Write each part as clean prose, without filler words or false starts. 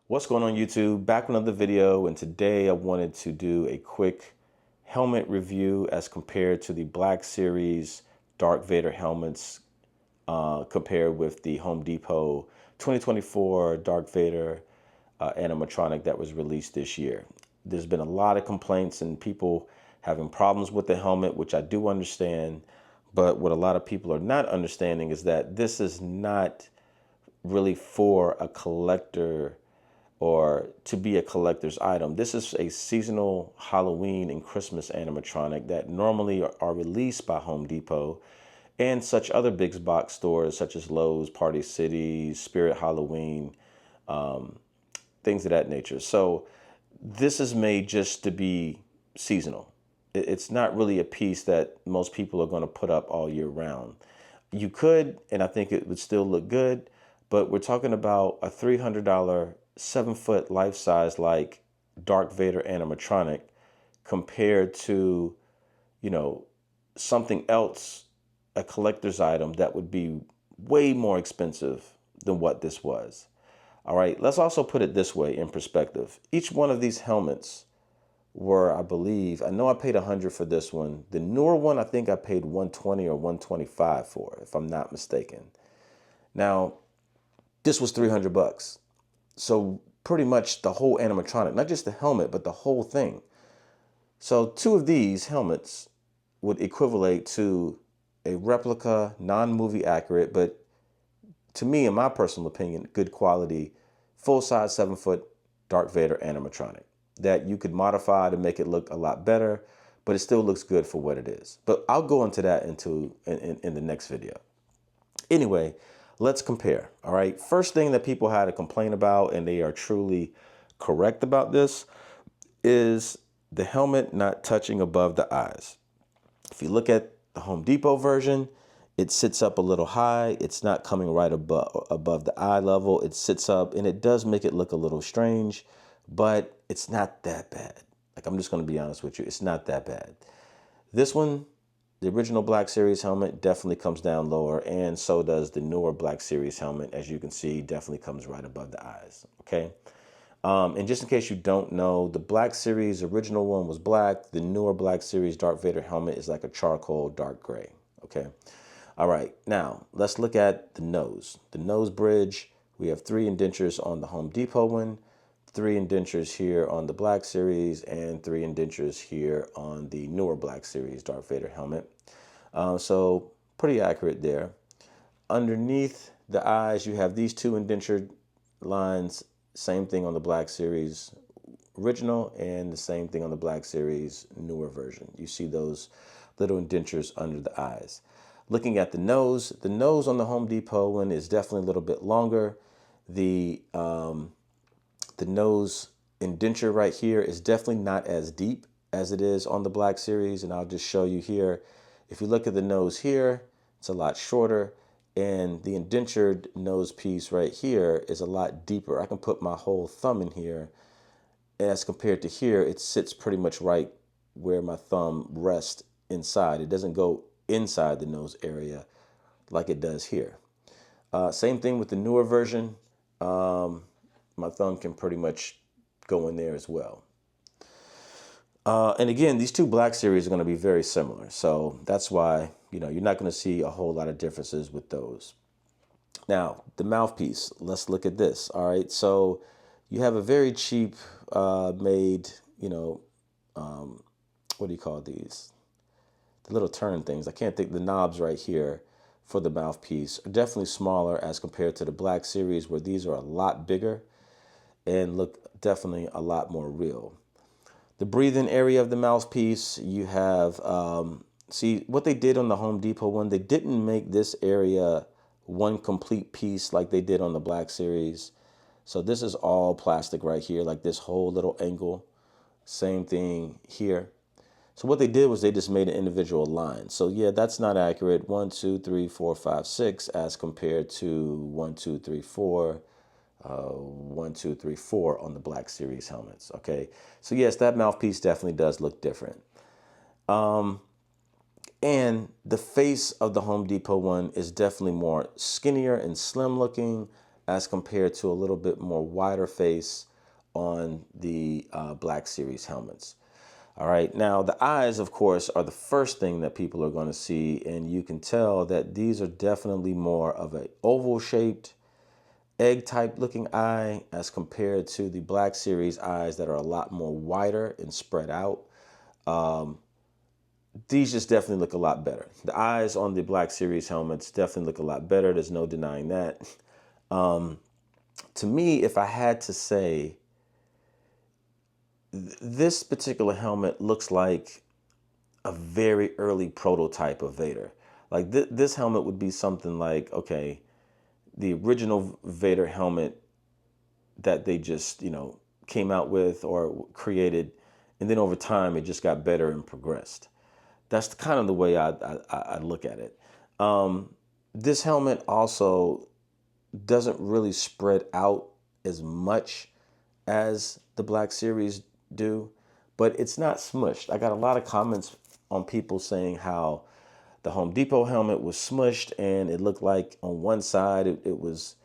What's going on YouTube? Back with another video, and today I wanted to do a quick helmet review as compared to the Black Series Darth Vader helmets compared with the Home Depot 2024 Darth Vader animatronic that was released this year. There's been a lot of complaints and people having problems with the helmet, which I do understand, but what a lot of people are not understanding is that this is not really for a collector or to be a collector's item. This is a seasonal Halloween and Christmas animatronic that normally are released by Home Depot and such other big box stores such as Lowe's, Party City, Spirit Halloween, things of that nature. So this is made just to be seasonal. It's not really a piece that most people are going to put up all year round. You could, and I think it would still look good, but we're talking about a $300 7-foot life-size like Darth Vader animatronic compared to, you know, something else, a collector's item that would be way more expensive than what this was. All right, let's also put it this way in perspective. Each one of these helmets were, I believe, I know I paid $100 for this one. The newer one, I think I paid $120 or $125 for, if I'm not mistaken. Now, this was $300. So pretty much the whole animatronic, not just the helmet, but the whole thing. So two of these helmets would equivalent to a replica, non-movie accurate, but to me, in my personal opinion, good quality, full-size 7-foot Darth Vader animatronic that you could modify to make it look a lot better, but it still looks good for what it is. But I'll go into that in the next video. Anyway, let's compare. All right. First thing that people had to complain about, and they are truly correct about this, is the helmet not touching above the eyes. If you look at the Home Depot version, it sits up a little high. It's not coming right above the eye level. It sits up, and it does make it look a little strange, but it's not that bad. Like, I'm just going to be honest with you. It's not that bad. This one, the original Black Series helmet, definitely comes down lower, and so does the newer Black Series helmet. As you can see, definitely comes right above the eyes, okay? And just in case you don't know, the Black Series original one was black. The newer Black Series Darth Vader helmet is like a charcoal dark gray, okay? All right, now let's look at the nose. The nose bridge, we have 3 indentures on the Home Depot one, 3 indentures here on the Black Series, and 3 indentures here on the newer Black Series Darth Vader helmet. So pretty accurate there. Underneath the eyes, you have these 2 indentured lines. Same thing on the Black Series original and the same thing on the Black Series newer version. You see those little indentures under the eyes. Looking at the nose on the Home Depot one is definitely a little bit longer. The nose indenture right here is definitely not as deep as it is on the Black Series, and I'll just show you here. If you look at the nose here, it's a lot shorter, and the indentured nose piece right here is a lot deeper. I can put my whole thumb in here, as compared to here, it sits pretty much right where my thumb rests inside. It doesn't go inside the nose area like it does here. Same thing with the newer version. My thumb can pretty much go in there as well. And again, these 2 Black Series are going to be very similar. So that's why, you know, you're not going to see a whole lot of differences with those. Now, the mouthpiece, let's look at this. All right. So you have a very cheap made, you know, what do you call these? The little turn things. I can't think, the knobs right here for the mouthpiece are definitely smaller as compared to the Black Series, where these are a lot bigger and look definitely a lot more real. The breathing area of the mouthpiece, you have, see what they did on the Home Depot one, they didn't make this area one complete piece like they did on the Black Series. So this is all plastic right here, like this whole little angle. Same thing here. So what they did was they just made an individual line. So yeah, that's not accurate. 1, 2, 3, 4, 5, 6 as compared to 1, 2, 3, 4, 1, 2, 3, 4 on the Black Series helmets. Okay, so yes, that mouthpiece definitely does look different. And And the face of the Home Depot one is definitely more skinnier and slim looking as compared to a little bit more wider face on the Black Series helmets. All right, now the eyes, of course, are the first thing that people are going to see, and you can tell that these are definitely more of an oval-shaped, egg-type looking eye as compared to the Black Series eyes that are a lot more wider and spread out. These just definitely look a lot better. The eyes on the Black Series helmets definitely look a lot better. There's no denying that. To me, if I had to say, this particular helmet looks like a very early prototype of Vader. Like this helmet would be something like, okay, the original Vader helmet that they just, came out with or created, and then over time it just got better and progressed. That's kind of the way I look at it. This helmet also doesn't really spread out as much as the Black Series do, but it's not smushed. I got a lot of comments on people saying how the Home Depot helmet was smushed and it looked like on one side it was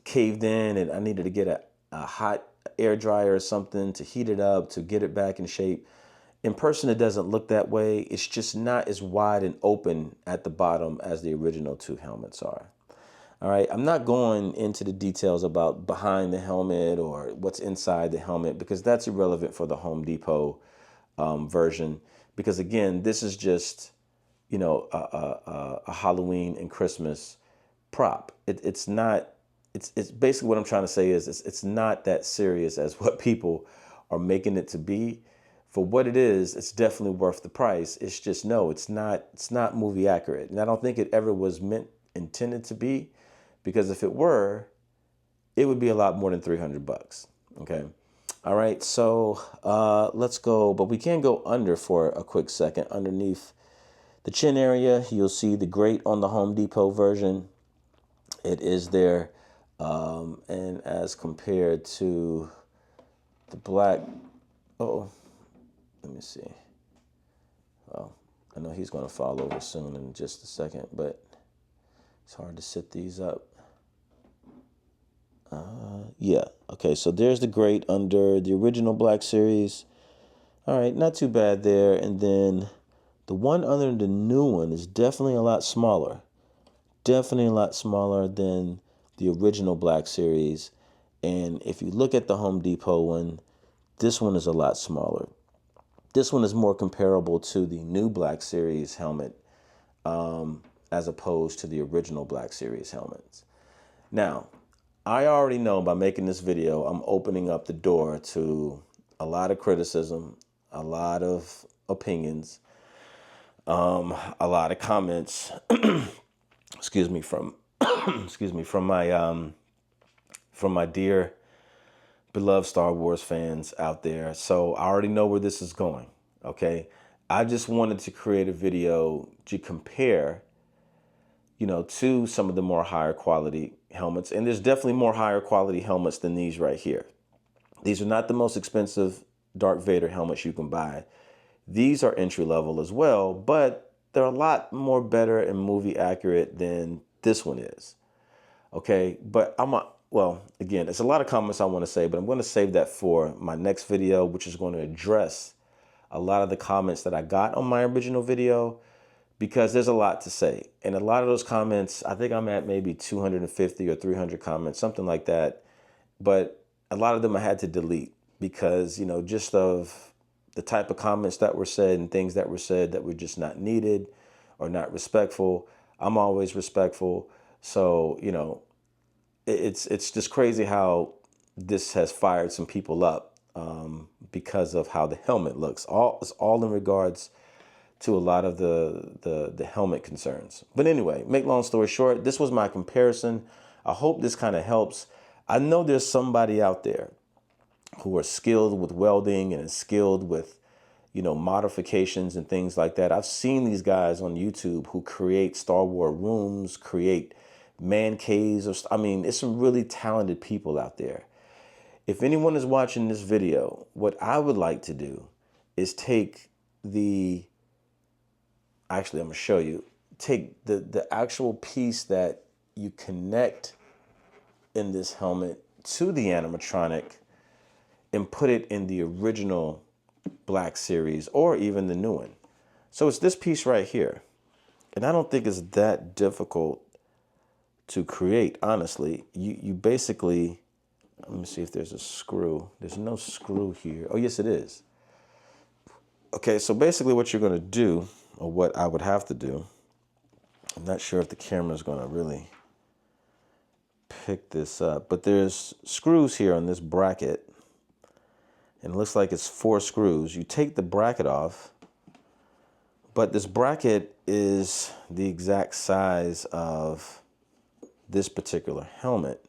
caved in and I needed to get a hot air dryer or something to heat it up to get it back in shape. In person, it doesn't look that way. It's just not as wide and open at the bottom as the original two helmets are. All right, I'm not going into the details about behind the helmet or what's inside the helmet because that's irrelevant for the Home Depot version. Because again, this is just, a Halloween and Christmas prop. It's not. It's basically what I'm trying to say is it's not that serious as what people are making it to be. For what it is, it's definitely worth the price. It's just, no, it's not movie accurate. And I don't think it ever was intended to be, because if it were, it would be a lot more than $300. Okay. All right. So let's go, but we can go under for a quick second. Underneath the chin area, you'll see the grate on the Home Depot version. It is there. And as compared to the black, let me see. Well, I know he's going to fall over soon in just a second, but it's hard to set these up. Yeah. Okay, so there's the grate under the original Black Series. All right, not too bad there. And then the one under the new one is definitely a lot smaller. Definitely a lot smaller than the original Black Series. And if you look at the Home Depot one, this one is a lot smaller. This one is more comparable to the new Black Series helmet as opposed to the original Black Series helmets. Now, I already know by making this video, I'm opening up the door to a lot of criticism, a lot of opinions, a lot of comments, excuse me, from my dear beloved Star Wars fans out there. So I already know where this is going. Okay. I just wanted to create a video to compare, to some of the more higher quality helmets. And there's definitely more higher quality helmets than these right here. These are not the most expensive Darth Vader helmets you can buy. These are entry level as well, but they're a lot more better and movie accurate than this one is. Okay. But again, it's a lot of comments I want to say, but I'm going to save that for my next video, which is going to address a lot of the comments that I got on my original video, because there's a lot to say. And a lot of those comments, I think I'm at maybe 250 or 300 comments, something like that. But a lot of them I had to delete because, just of the type of comments that were said and things that were said that were just not needed or not respectful. I'm always respectful. So, it's just crazy how this has fired some people up because of how the helmet looks. It's all in regards to a lot of the helmet concerns. But anyway, make long story short, this was my comparison. I hope this kind of helps. I know there's somebody out there who are skilled with welding and is skilled with, modifications and things like that. I've seen these guys on YouTube who create Star Wars rooms, create man caves. It's some really talented people out there. If anyone is watching this video, what I would like to do is take the actually, I'm gonna show you. Take the actual piece that you connect in this helmet to the animatronic and put it in the original Black Series or even the new one. So it's this piece right here. And I don't think it's that difficult to create, honestly. You basically, let me see if there's a screw. There's no screw here. Oh, yes, it is. Okay, so basically what you're gonna do, or what I would have to do, I'm not sure if the camera's gonna really pick this up, but there's screws here on this bracket, and it looks like it's 4 screws. You take the bracket off, but this bracket is the exact size of this particular helmet.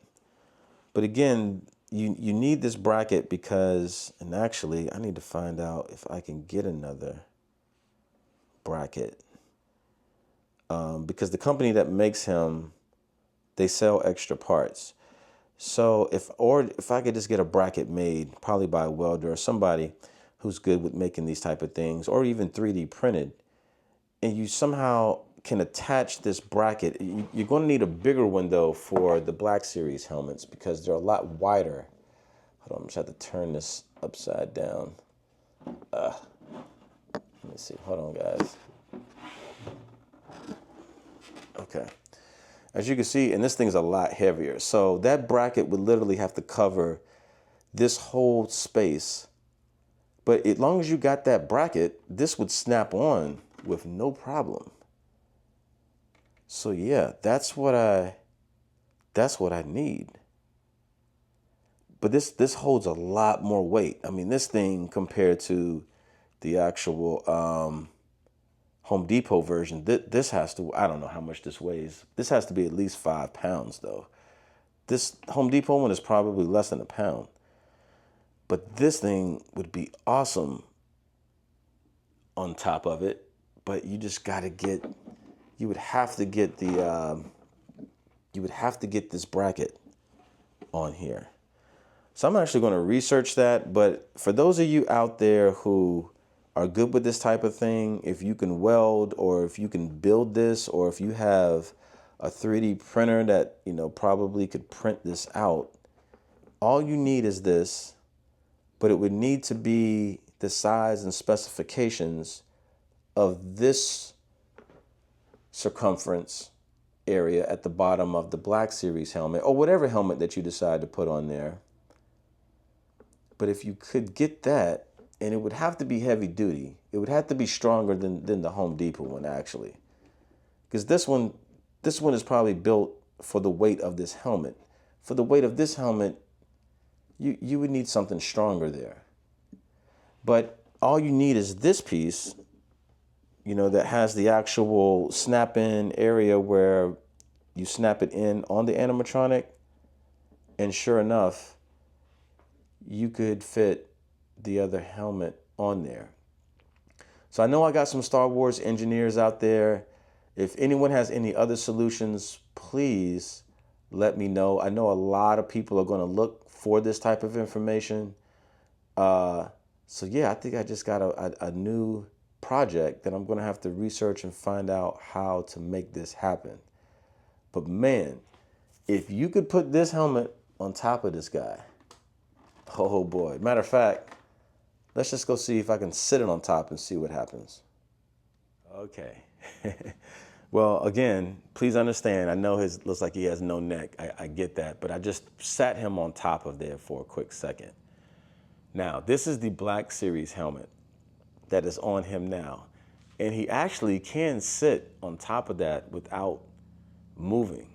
But again, you need this bracket because, and actually I need to find out if I can get another bracket, because the company that makes him, they sell extra parts. So if I could just get a bracket made, probably by a welder or somebody who's good with making these type of things, or even 3D printed, and you somehow can attach this bracket, you're going to need a bigger window for the Black Series helmets because they're a lot wider. Hold on, I'm just have to turn this upside down. Let me see. Hold on, guys. Okay. As you can see, and this thing's a lot heavier. So that bracket would literally have to cover this whole space. But as long as you got that bracket, this would snap on with no problem. So yeah, that's what I need. But this holds a lot more weight. I mean, this thing compared to the actual Home Depot version, this has to, I don't know how much this weighs. This has to be at least 5 pounds though. This Home Depot one is probably less than a pound. But this thing would be awesome on top of it. But you just got to get, you would have to get this bracket on here. So I'm actually going to research that. But for those of you out there who are good with this type of thing, if you can weld or if you can build this, or if you have a 3D printer that, you know, probably could print this out, all you need is this, but it would need to be the size and specifications of this circumference area at the bottom of the Black Series helmet, or whatever helmet that you decide to put on there. But if you could get that, and it would have to be heavy duty, it would have to be stronger than the Home Depot one, actually. Because this one is probably built for the weight of this helmet. For the weight of this helmet, you would need something stronger there. But all you need is this piece, you know, that has the actual snap-in area where you snap it in on the animatronic. And sure enough, you could fit the other helmet on there. So I know I got some Star Wars engineers out there. If anyone has any other solutions, please let me know. I know a lot of people are going to look for this type of information. So yeah, I think I just got a new project that I'm going to have to research and find out how to make this happen. But man, if you could put this helmet on top of this guy, oh boy. Matter of fact, let's just go see if I can sit it on top and see what happens. Okay. Well, again, please understand, I know his looks like he has no neck. I get that, but I just sat him on top of there for a quick second. Now, this is the Black Series helmet that is on him now. And he actually can sit on top of that without moving.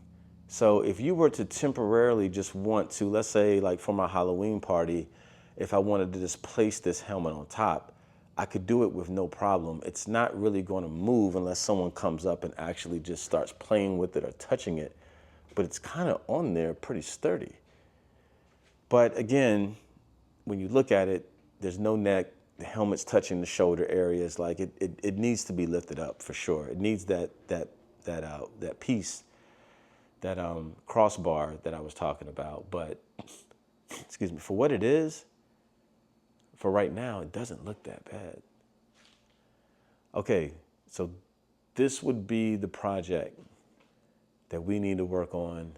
So if you were to temporarily just want to, let's say like for my Halloween party, if I wanted to just place this helmet on top, I could do it with no problem. It's not really going to move unless someone comes up and actually just starts playing with it or touching it. But it's kind of on there pretty sturdy. But again, when you look at it, there's no neck. The helmet's touching the shoulder areas. Like it needs to be lifted up for sure. It needs that piece, that crossbar that I was talking about. But excuse me, for what it is, for right now, it doesn't look that bad. Okay, so this would be the project that we need to work on.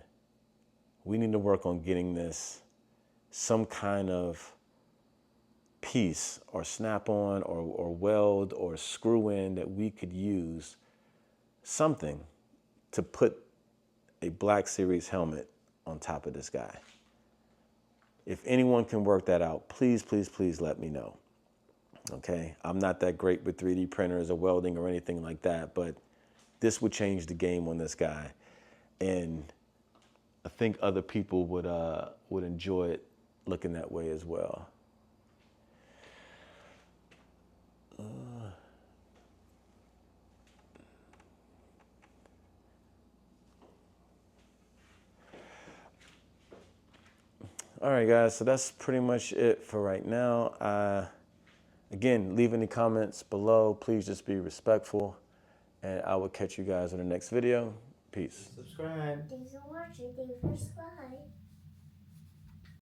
We need to work on getting this some kind of piece or snap-on or weld or screw-in that we could use, something to put a Black Series helmet on top of this guy. If anyone can work that out, please, please, please let me know. Okay, I'm not that great with 3D printers or welding or anything like that, but this would change the game on this guy. And I think other people would enjoy it looking that way as well. All right, guys, so that's pretty much it for right now. Again, leave any comments below. Please just be respectful, and I will catch you guys in the next video. Peace. Subscribe. Thanks for watching. Thanks for subscribing.